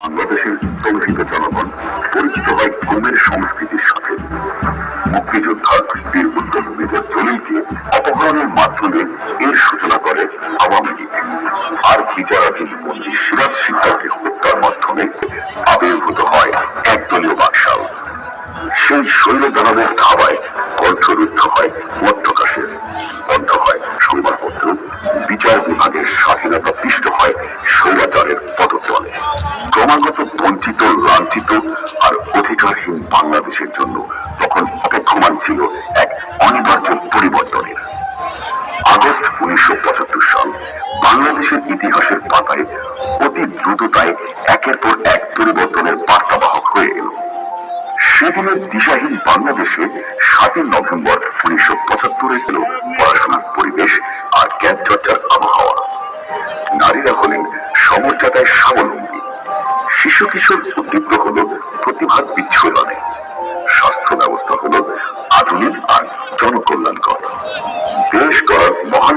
বাংলাদেশের স্থলহিত জনগণ পরিচিত হয় গুমের সংস্কৃতির সাথে। মুক্তিযোদ্ধা বীর উত্তম মেজর জলিলকে অপহরণের মাধ্যমে এর সূচনা করে আওয়ামী লীগ। আর বিচারাধীন বন্দী সিরাজ শিকদারকে হত্যার মাধ্যমে আবির্ভূত হয় একদলীয় বাকশাল। সেই শৈলদানবের ধাওয়ায় কণ্ঠরুদ্ধ হয় মধ্যপ্রকাশের, বন্ধ হয় সংবাদপত্র, বিচার বিভাগের স্বাধীনতা পিষ্ট হয় স্বৈরাচারের পদতলে। ক্রমাগত বঞ্চিত, লাঞ্ছিত আর অধিকারহীন বাংলাদেশের জন্য তখন অপেক্ষমান ছিল এক অনিবার্য পরিবর্তনের। আগস্ট 1975 সাল বাংলাদেশের ইতিহাসের পাতায় অতি দ্রুততায় একের পর এক পরিবর্তনের বার্তাবাহক হয়ে এল। সেদিনের দিশাহীন বাংলাদেশে 7 নভেম্বর 1975 এল পড়াশোনার পরিবেশ আর জ্ঞান চর্চার আবহাওয়া। নারীরা হলেন সমর্যাদায় স্বাবলম্বী, শিশু কিশোর উদ্দীপ্ত হল প্রতিভার বিচ্ছুরণে, স্বাস্থ্য ব্যবস্থা হল আধুনিক আর জনকল্যাণকর। দেশ গড়ার মহান